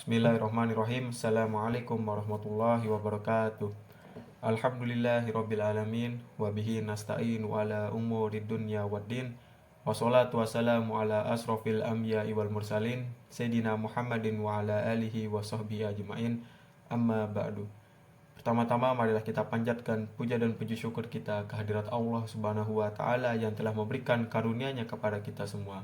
Bismillahirrahmanirrahim. Assalamualaikum warahmatullahi wabarakatuh. Alhamdulillahirabbil alamin wa bihi nasta'in wa ala umurid dunya waddin. Wassalatu wassalamu ala asrofil anbiya'i wal mursalin Sayyidina Muhammadin wa ala alihi wa sahbihi ajma'in. Amma ba'du. Pertama-tama marilah kita panjatkan puja dan puji syukur kita kehadirat Allah Subhanahu wa taala yang telah memberikan karunia-Nya kepada kita semua.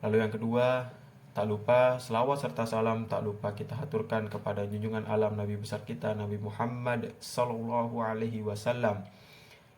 Lalu yang kedua, tak lupa selawat serta salam tak lupa kita haturkan kepada junjungan alam Nabi besar kita Nabi Muhammad sallallahu alaihi wasallam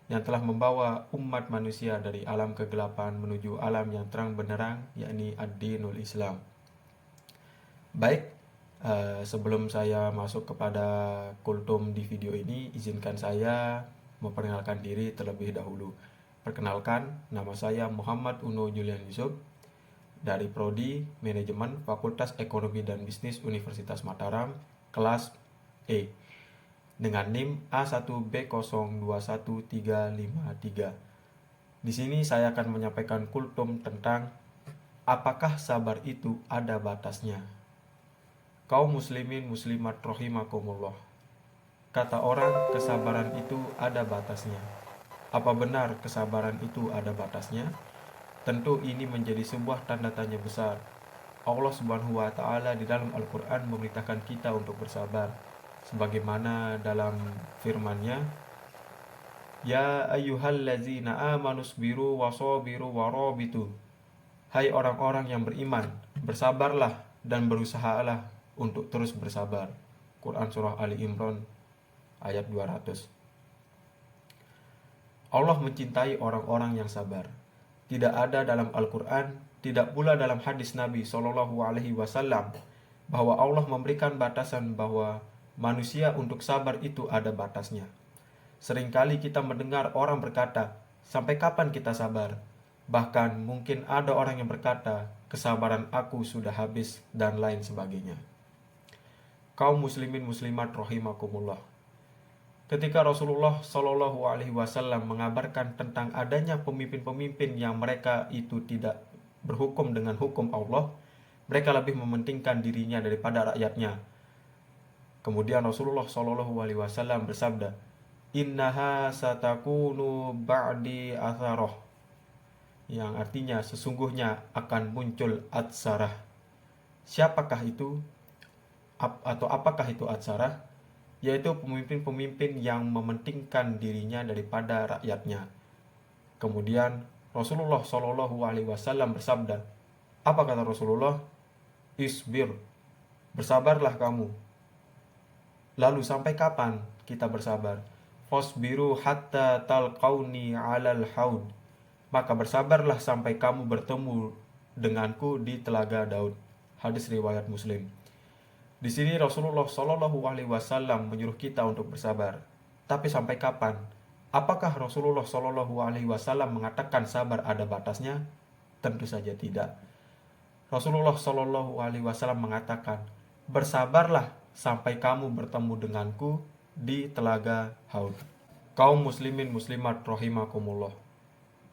yang telah membawa umat manusia dari alam kegelapan menuju alam yang terang benderang, yakni ad-dinul Islam. Baik, sebelum saya masuk kepada kultum di video ini, izinkan saya memperkenalkan diri terlebih dahulu. Perkenalkan, nama saya Muhammad Uno Julian Yusuf dari Prodi Manajemen Fakultas Ekonomi dan Bisnis Universitas Mataram, kelas E, dengan NIM A1B021353. Di sini saya akan menyampaikan kultum tentang apakah sabar itu ada batasnya. Kaum muslimin muslimat rahimakumullah. Kata orang, kesabaran itu ada batasnya. Apa benar kesabaran itu ada batasnya? Tentu ini menjadi sebuah tanda tanya besar. Allah Subhanahu wa taala di dalam Al-Qur'an memerintahkan kita untuk bersabar. Sebagaimana dalam firman-Nya, "Ya ayyuhallazina amanu sabiru wasabiru warabitu." Hai orang-orang yang beriman, bersabarlah dan berusahalah untuk terus bersabar. Quran surah Ali Imran ayat 200. Allah mencintai orang-orang yang sabar. Tidak ada dalam Al-Quran, tidak pula dalam hadis Nabi SAW bahwa Allah memberikan batasan bahwa manusia untuk sabar itu ada batasnya. Seringkali kita mendengar orang berkata, sampai kapan kita sabar? Bahkan mungkin ada orang yang berkata, kesabaran aku sudah habis dan lain sebagainya. Kaum muslimin muslimat rahimakumullah. Ketika Rasulullah Shallallahu Alaihi Wasallam mengabarkan tentang adanya pemimpin-pemimpin yang mereka itu tidak berhukum dengan hukum Allah, mereka lebih mementingkan dirinya daripada rakyatnya. Kemudian Rasulullah Shallallahu Alaihi Wasallam bersabda, "Innaha satakunu ba'di atharoh," yang artinya sesungguhnya akan muncul atsarah. Siapakah itu? Atau apakah itu atsarah? Yaitu pemimpin-pemimpin yang mementingkan dirinya daripada rakyatnya. Kemudian Rasulullah Shallallahu Alaihi Wasallam bersabda, apa kata Rasulullah? Isbir, bersabarlah kamu. Lalu sampai kapan kita bersabar? Fasbiru hatta talqauni alal haud. Maka bersabarlah sampai kamu bertemu denganku di telaga Daud. Hadis riwayat Muslim. Di sini Rasulullah Shallallahu Alaihi Wasallam menyuruh kita untuk bersabar. Tapi sampai kapan? Apakah Rasulullah Shallallahu Alaihi Wasallam mengatakan sabar ada batasnya? Tentu saja tidak. Rasulullah Shallallahu Alaihi Wasallam mengatakan, bersabarlah sampai kamu bertemu denganku di telaga Haud. Kaum muslimin muslimat rahimakumullah.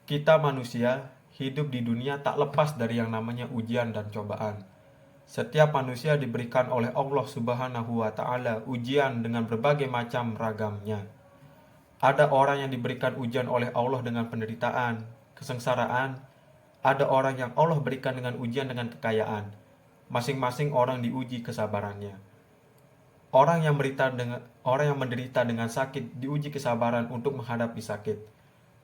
Kita manusia hidup di dunia tak lepas dari yang namanya ujian dan cobaan. Setiap manusia diberikan oleh Allah Subhanahu wa taala ujian dengan berbagai macam ragamnya. Ada orang yang diberikan ujian oleh Allah dengan penderitaan, kesengsaraan. Ada orang yang Allah berikan dengan ujian dengan kekayaan. Masing-masing orang diuji kesabarannya. Orang yang menderita dengan sakit diuji kesabaran untuk menghadapi sakit.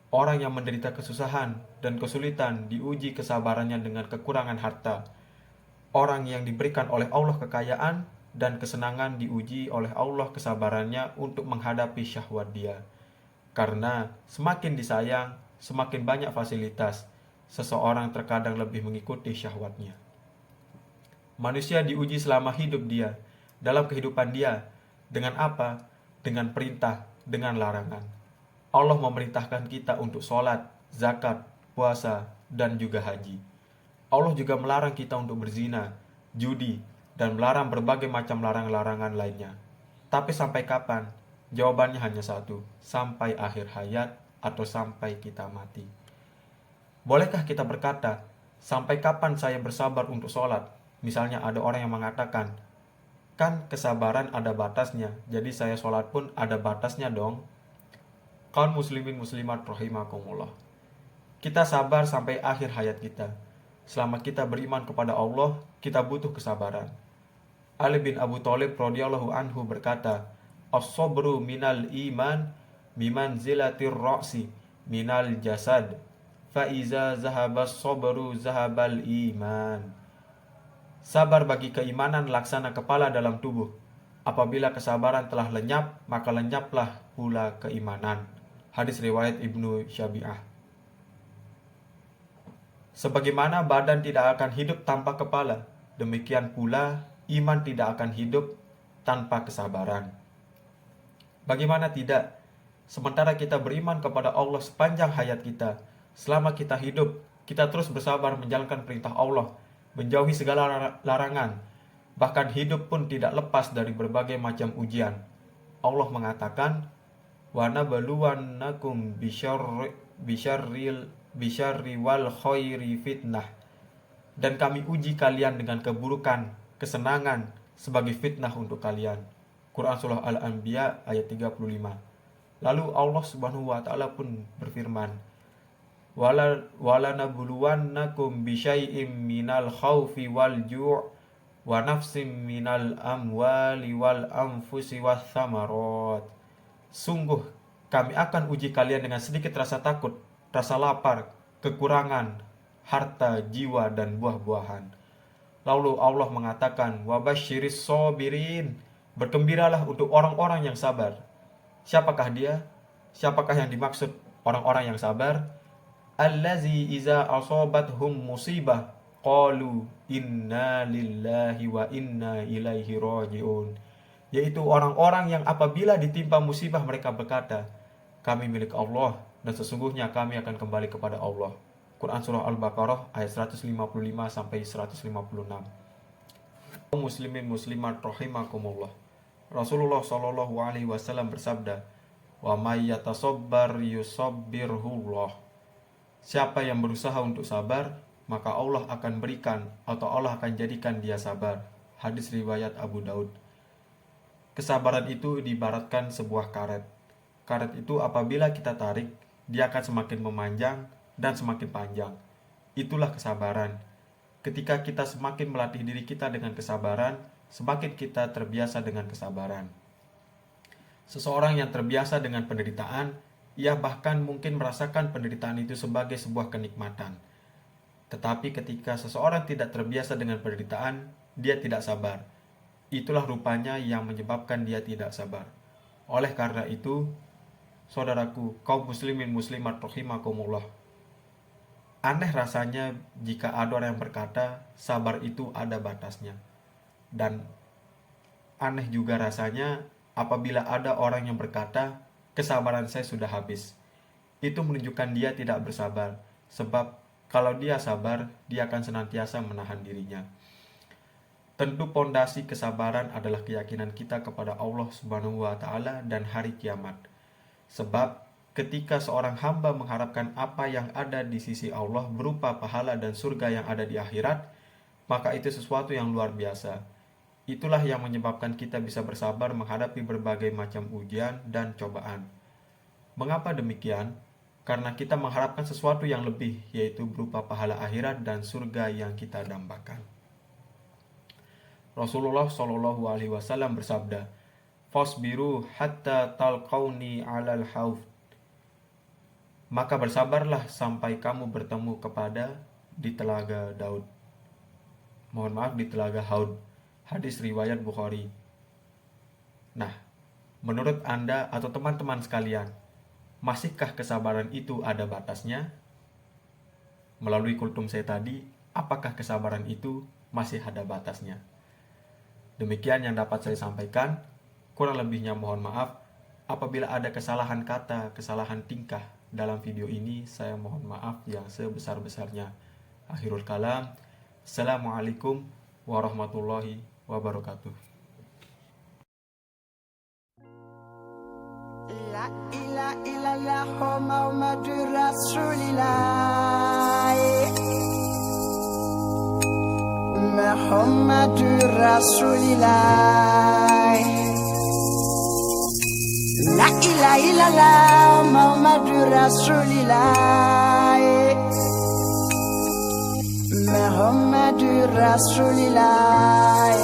Orang yang menderita kesusahan dan kesulitan diuji kesabarannya dengan kekurangan harta. Orang yang diberikan oleh Allah kekayaan dan kesenangan diuji oleh Allah kesabarannya untuk menghadapi syahwat dia. Karena semakin disayang, semakin banyak fasilitas, seseorang terkadang lebih mengikuti syahwatnya. Manusia diuji selama hidup dia, dalam kehidupan dia. Dengan apa? Dengan perintah, dengan larangan. Allah memerintahkan kita untuk sholat, zakat, puasa, dan juga haji. Allah juga melarang kita untuk berzina, judi, dan melarang berbagai macam larangan-larangan lainnya. Tapi sampai kapan? Jawabannya hanya satu, sampai akhir hayat atau sampai kita mati. Bolehkah kita berkata, sampai kapan saya bersabar untuk sholat? Misalnya ada orang yang mengatakan, Kan kesabaran ada batasnya, jadi saya sholat pun ada batasnya dong. Kaum muslimin muslimat rahimakumullah. Kita sabar sampai akhir hayat kita. Selama kita beriman kepada Allah, kita butuh kesabaran. Ali bin Abu Thalib radhiyallahu anhu berkata, "As-sabru minal iman bimanzilatir ra'si minal jasad. Fa iza zahabas sabru zahabal iman." Sabar bagi keimanan laksana kepala dalam tubuh. Apabila kesabaran telah lenyap, maka lenyaplah pula keimanan. Hadis riwayat Ibnu Syabi'ah. Sebagaimana badan tidak akan hidup tanpa kepala, demikian pula iman tidak akan hidup tanpa kesabaran. Bagaimana tidak? Sementara kita beriman kepada Allah sepanjang hayat kita, selama kita hidup, kita terus bersabar menjalankan perintah Allah, menjauhi segala larangan, bahkan hidup pun tidak lepas dari berbagai macam ujian. Allah mengatakan, "Wa nabluwannakum bisyarri wal khairi fitnah." Dan kami uji kalian dengan keburukan, kesenangan sebagai fitnah untuk kalian. Quran Surah Al-Anbiya ayat 35. Lalu Allah Subhanahu wa taala pun berfirman, "Walanabluwannakum bisyai'im minal khaufi wal ju' wa nafsim minal amwali wal anfusi wath thamarat." Sungguh kami akan uji kalian dengan sedikit rasa takut, rasa lapar, kekurangan harta, jiwa dan buah-buahan. Lalu Allah mengatakan, "Wabasyiris sabirin." Bergembiralah untuk orang-orang yang sabar. Siapakah dia? Siapakah yang dimaksud orang-orang yang sabar? Allazi iza asobathum musibah qalu inna lillahi wa inna ilaihi raji'un. Yaitu orang-orang yang apabila ditimpa musibah mereka berkata, kami milik Allah dan sesungguhnya kami akan kembali kepada Allah. Quran Surah Al-Baqarah ayat 155 sampai 156. Muslimin muslimat rahimakumullah. Rasulullah Shallallahu alaihi wasallam bersabda, "Wa may yatasabbar yusabbirhullah." Siapa yang berusaha untuk sabar, maka Allah akan berikan atau Allah akan jadikan dia sabar. Hadis riwayat Abu Daud. Kesabaran itu diibaratkan sebuah karet. Karet itu apabila kita tarik, dia akan semakin memanjang dan semakin panjang. Itulah kesabaran. Ketika kita semakin melatih diri kita dengan kesabaran, semakin kita terbiasa dengan kesabaran. Seseorang yang terbiasa dengan penderitaan, ia bahkan mungkin merasakan penderitaan itu sebagai sebuah kenikmatan. Tetapi ketika seseorang tidak terbiasa dengan penderitaan, dia tidak sabar. Itulah rupanya yang menyebabkan dia tidak sabar. Oleh karena itu, saudaraku, kaum muslimin muslimat rahimakumullah, aneh rasanya jika ada orang yang berkata sabar itu ada batasnya. Dan aneh juga rasanya apabila ada orang yang berkata kesabaran saya sudah habis. Itu menunjukkan dia tidak bersabar. Sebab kalau dia sabar, dia akan senantiasa menahan dirinya. Tentu pondasi kesabaran adalah keyakinan kita kepada Allah Subhanahu wa taala dan hari kiamat. Sebab ketika seorang hamba mengharapkan apa yang ada di sisi Allah berupa pahala dan surga yang ada di akhirat, maka itu sesuatu yang luar biasa. Itulah yang menyebabkan kita bisa bersabar menghadapi berbagai macam ujian dan cobaan. Mengapa demikian? Karena kita mengharapkan sesuatu yang lebih, yaitu berupa pahala akhirat dan surga yang kita dambakan. Rasulullah Shallallahu alaihi wasallam bersabda, "Fasbiru hatta talqauni 'alal haud." Maka bersabarlah sampai kamu bertemu kepada di telaga Daud. Mohon maaf, di telaga Haud. Hadis riwayat Bukhari. Nah, menurut Anda atau teman-teman sekalian, masihkah kesabaran itu ada batasnya? Melalui kultum saya tadi, apakah kesabaran itu masih ada batasnya? Demikian yang dapat saya sampaikan. Kurang lebihnya mohon maaf. Apabila ada kesalahan kata, kesalahan tingkah dalam video ini, saya mohon maaf yang sebesar-besarnya. Akhirul kalam. Assalamualaikum warahmatullahi wabarakatuh. La ilaha illallah Muhammadur Rasulullah. Muhammadur Rasulillah. La ilaha illallah Muhammadur Rasulillah. Muhammadur Rasulillah.